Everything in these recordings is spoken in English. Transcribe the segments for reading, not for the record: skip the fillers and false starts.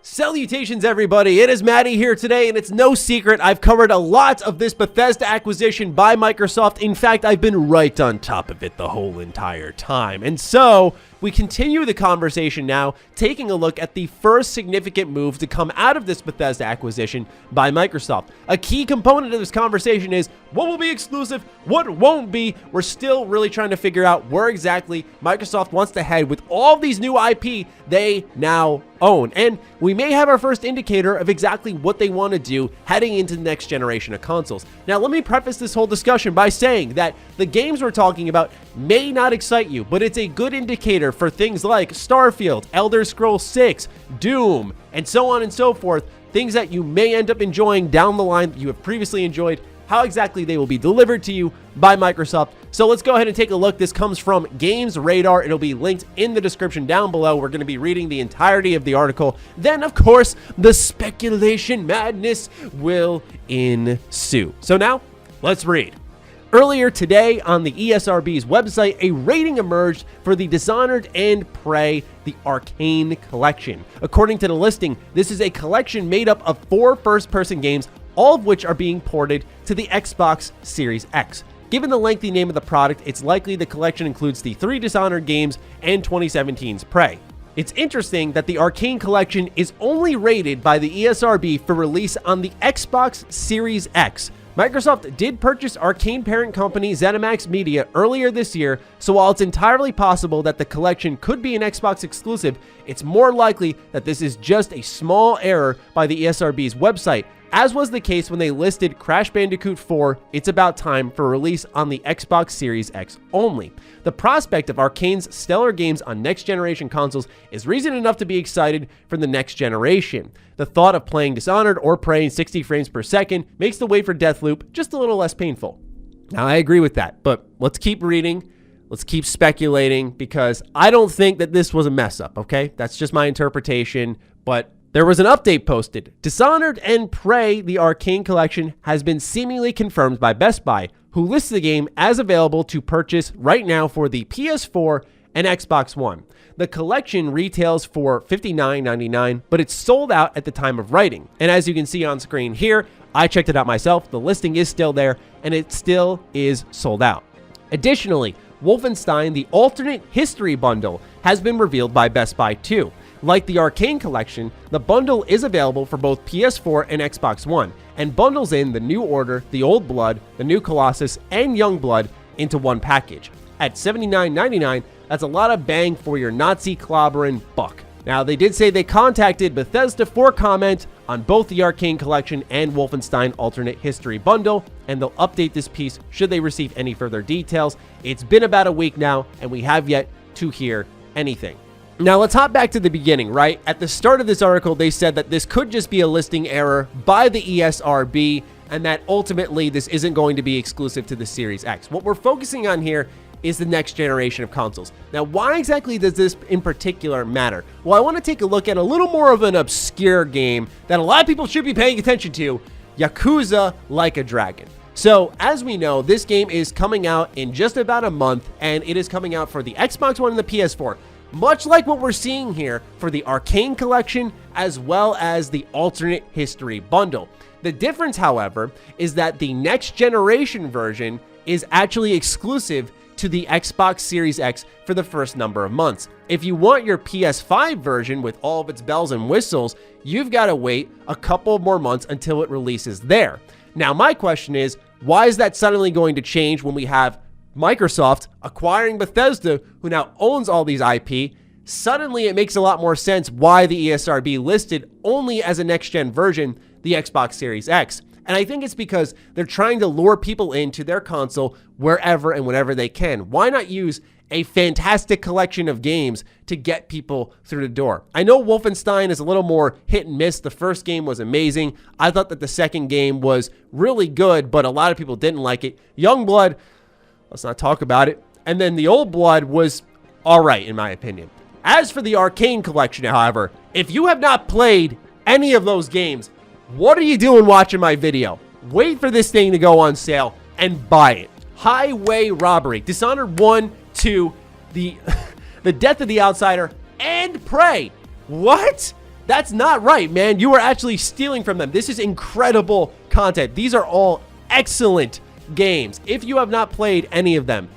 Salutations everybody, it is Matty here today, and it's no secret I've covered a lot of this Bethesda acquisition by Microsoft. In fact, I've been right on top of it the whole entire time. And so, we continue the conversation now, taking a look at the first significant move to come out of this Bethesda acquisition by Microsoft. A key component of this conversation is what will be exclusive, what won't be. We're still really trying to figure out where exactly Microsoft wants to head with all these new IP they now own. And we may have our first indicator of exactly what they want to do heading into the next generation of consoles. Now, let me preface this whole discussion by saying that the games we're talking about may not excite you, but it's a good indicator for things like Starfield, Elder Scrolls 6, Doom, and so on and so forth, things that you may end up enjoying down the line that you have previously enjoyed, how exactly they will be delivered to you by Microsoft. So let's go ahead and take a look. This comes from Games Radar. It'll be linked in the description down below. We're going to be reading the entirety of the article. Then, of course, the speculation madness will ensue. So now, let's read. Earlier today on the ESRB's website, a rating emerged for the Dishonored and Prey, the Arcane Collection. According to the listing, this is a collection made up of 4 first-person games, all of which are being ported to the Xbox Series X. Given the lengthy name of the product, it's likely the collection includes the 3 Dishonored games and 2017's Prey. It's interesting that the Arcane Collection is only rated by the ESRB for release on the Xbox Series X. Microsoft did purchase Arcane parent company ZeniMax Media earlier this year, so while it's entirely possible that the collection could be an Xbox exclusive, it's more likely that this is just a small error by the ESRB's website, as was the case when they listed Crash Bandicoot 4, It's About Time, for release on the Xbox Series X only. The prospect of Arcane's stellar games on next-generation consoles is reason enough to be excited for the next generation. The thought of playing Dishonored or Prey in 60 frames per second makes the wait for Deathloop just a little less painful. Now, I agree with that, but let's keep reading. Let's keep speculating, because I don't think that this was a mess-up, okay? That's just my interpretation, but there was an update posted. Dishonored and Prey, the Arcane Collection, has been seemingly confirmed by Best Buy, who lists the game as available to purchase right now for the PS4 and Xbox One. The collection retails for $59.99, but it's sold out at the time of writing. And as you can see on screen here, I checked it out myself. The listing is still there, and it still is sold out. Additionally, Wolfenstein, the Alternate History Bundle, has been revealed by Best Buy too. Like the Arcane Collection, the bundle is available for both PS4 and Xbox One, and bundles in the New Order, the Old Blood, the New Colossus, and Young Blood into one package. At $79.99, that's a lot of bang for your Nazi clobbering buck. Now, they did say they contacted Bethesda for comment on both the Arcane Collection and Wolfenstein Alternate History Bundle, and they'll update this piece should they receive any further details. It's been about a week now, and we have yet to hear anything. Now, let's hop back to the beginning, right? At the start of this article, they said that this could just be a listing error by the ESRB, and that ultimately this isn't going to be exclusive to the Series X. What we're focusing on here is the next generation of consoles. Now, why exactly does this in particular matter? Well, I want to take a look at a little more of an obscure game that a lot of people should be paying attention to, Yakuza Like a Dragon. So, as we know, this game is coming out in just about a month, and it is coming out for the Xbox One and the PS4. Much like what we're seeing here for the Arcane Collection, as well as the Alternate History Bundle. The difference, however, is that the next generation version is actually exclusive to the Xbox Series X for the first number of months. If you want your PS5 version with all of its bells and whistles, you've got to wait a couple more months until it releases there. Now, my question is, why is that suddenly going to change when we have Microsoft acquiring Bethesda, who now owns all these IP? Suddenly, it makes a lot more sense why the ESRB listed only as a next-gen version the Xbox Series X. And I think it's because they're trying to lure people into their console wherever and whenever they can. Why not use a fantastic collection of games to get people through the door? I know Wolfenstein is a little more hit and miss. The first game was amazing. I thought that the second game was really good, but a lot of people didn't like it. Youngblood, let's not talk about it. And then the Old Blood was all right, in my opinion. As for the Arcane Collection, however, if you have not played any of those games, what are you doing watching my video? Wait for this thing to go on sale and buy it. Highway Robbery, Dishonored 1, 2, the Death of the Outsider, and Prey. What? That's not right, man. You are actually stealing from them. This is incredible content. These are all excellent games. If you have not played any of them,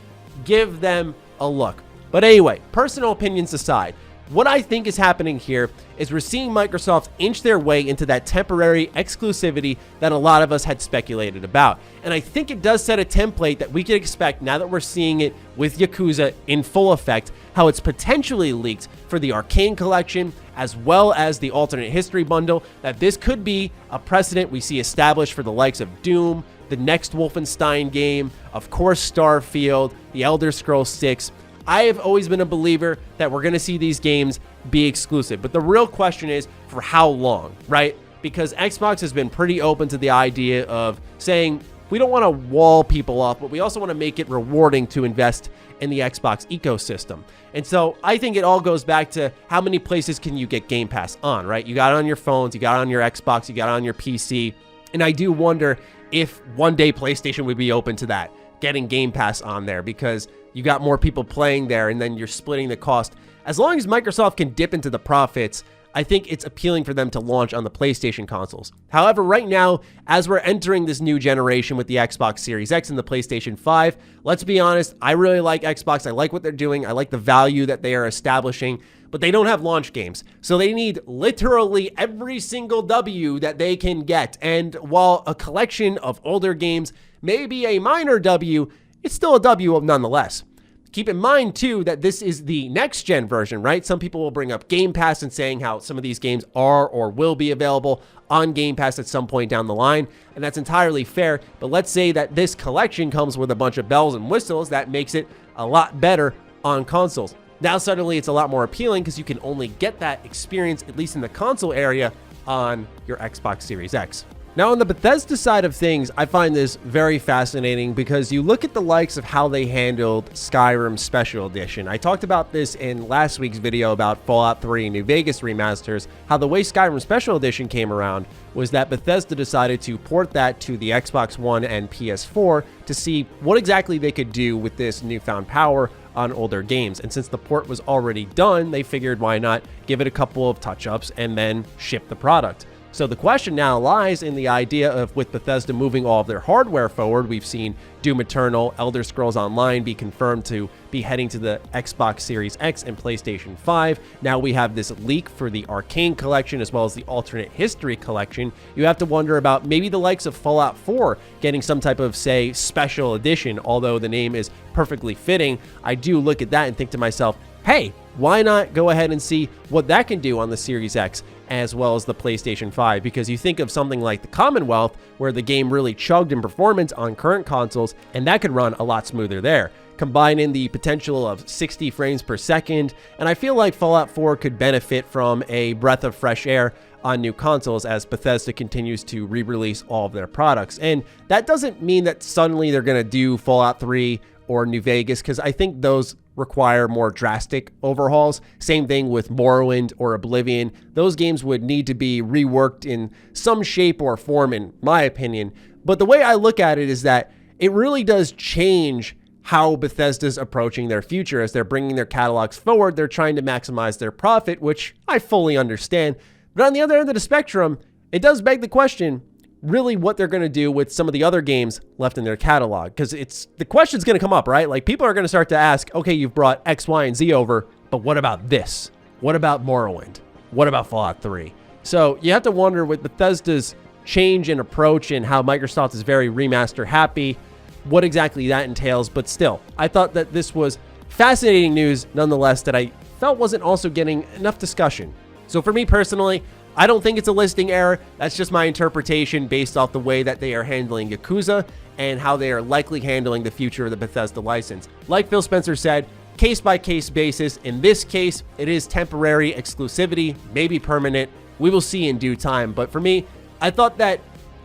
give them a look. But anyway, personal opinions aside, what I think is happening here is we're seeing Microsoft inch their way into that temporary exclusivity that a lot of us had speculated about. And I think it does set a template that we could expect now that we're seeing it with Yakuza in full effect, how it's potentially leaked for the Arcane Collection as well as the alternate history bundle, that this could be a precedent we see established for the likes of Doom, the next Wolfenstein game, of course Starfield, the Elder Scrolls 6. I have always been a believer that we're going to see these games be exclusive. But the real question is, for how long, right? Because Xbox has been pretty open to the idea of saying, we don't want to wall people off, but we also want to make it rewarding to invest in the Xbox ecosystem. And so I think it all goes back to how many places can you get Game Pass on, right? You got it on your phones, you got it on your Xbox, you got it on your PC. And I do wonder if one day PlayStation would be open to that, getting Game Pass on there, because you got more people playing there and then you're splitting the cost. As long as Microsoft can dip into the profits, I think it's appealing for them to launch on the PlayStation consoles. However, right now, as we're entering this new generation with the Xbox Series X and the PlayStation 5, let's be honest, I really like Xbox. I like what they're doing. I like the value that they are establishing, but they don't have launch games. So they need literally every single W that they can get. And while a collection of older games may be a minor W, it's still a W nonetheless. Keep in mind, too, that this is the next-gen version, right? Some people will bring up Game Pass and saying how some of these games are or will be available on Game Pass at some point down the line, and that's entirely fair. But let's say that this collection comes with a bunch of bells and whistles that makes it a lot better on consoles. Now, suddenly, it's a lot more appealing because you can only get that experience, at least in the console area, on your Xbox Series X. Now, on the Bethesda side of things, I find this very fascinating because you look at the likes of how they handled Skyrim Special Edition. I talked about this in last week's video about Fallout 3 New Vegas remasters, how the way Skyrim Special Edition came around was that Bethesda decided to port that to the Xbox One and PS4 to see what exactly they could do with this newfound power on older games. And since the port was already done, they figured why not give it a couple of touch-ups and then ship the product. So the question now lies in the idea of, with Bethesda moving all of their hardware forward, we've seen Doom Eternal, Elder Scrolls Online be confirmed to be heading to the Xbox Series X and PlayStation 5. Now we have this leak for the Arcane Collection as well as the Alternate History Collection. You have to wonder about maybe the likes of Fallout 4 getting some type of, say, special edition, although the name is perfectly fitting. I do look at that and think to myself, hey, why not go ahead and see what that can do on the Series X as well as the PlayStation 5? Because you think of something like the Commonwealth, where the game really chugged in performance on current consoles, and that could run a lot smoother there. Combine in the potential of 60 frames per second, and I feel like Fallout 4 could benefit from a breath of fresh air on new consoles as Bethesda continues to re-release all of their products. And that doesn't mean that suddenly they're going to do Fallout 3 or New Vegas, because I think those require more drastic overhauls. Same thing with Morrowind or Oblivion. Those games would need to be reworked in some shape or form, in my opinion. But the way I look at it is that it really does change how Bethesda's approaching their future. As they're bringing their catalogs forward, they're trying to maximize their profit, which I fully understand. But on the other end of the spectrum, it does beg the question, really what they're going to do with some of the other games left in their catalog. Because the question's going to come up, right? Like, people are going to start to ask, okay, you've brought X, Y, and Z over, but what about this? What about Morrowind? What about Fallout 3? So you have to wonder with Bethesda's change in approach and how Microsoft is very remaster happy, what exactly that entails. But still, I thought that this was fascinating news nonetheless that I felt wasn't also getting enough discussion. So for me personally, I don't think it's a listing error. That's just my interpretation based off the way that they are handling Yakuza and how they are likely handling the future of the Bethesda license. Like Phil Spencer said, case-by-case basis. In this case, it is temporary exclusivity, maybe permanent. We will see in due time. But for me, I thought that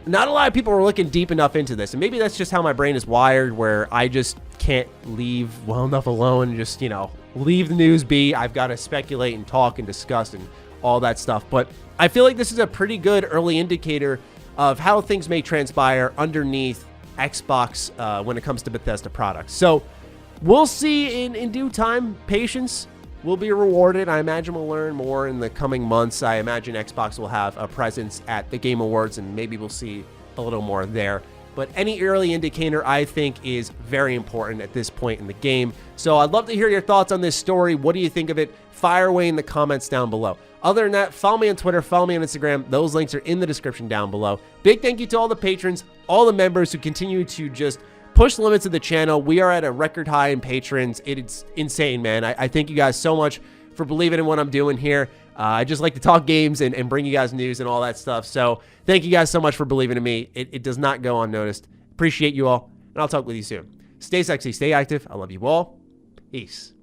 not a lot of people were looking deep enough into this. And maybe that's just how my brain is wired, where I just can't leave well enough alone and just, leave the news be. I've got to speculate and talk and discuss and all that stuff. But I feel like this is a pretty good early indicator of how things may transpire underneath Xbox when it comes to Bethesda products. So we'll see in due time. Patience. will be rewarded. I imagine we'll learn more in the coming months. I imagine Xbox will have a presence at the Game Awards, and maybe we'll see a little more there. But any early indicator, I think, is very important at this point in the game. So I'd love to hear your thoughts on this story. What do you think of it? Fire away in the comments down below. Other than that, follow me on Twitter, follow me on Instagram. Those links are in the description down below. Big thank you to all the patrons, all the members who continue to just push the limits of the channel. We are at a record high in patrons. It's insane, man. I thank you guys so much for believing in what I'm doing here. I just like to talk games and bring you guys news and all that stuff. So thank you guys so much for believing in me. It does not go unnoticed. Appreciate you all, and I'll talk with you soon. Stay sexy, stay active. I love you all. Peace.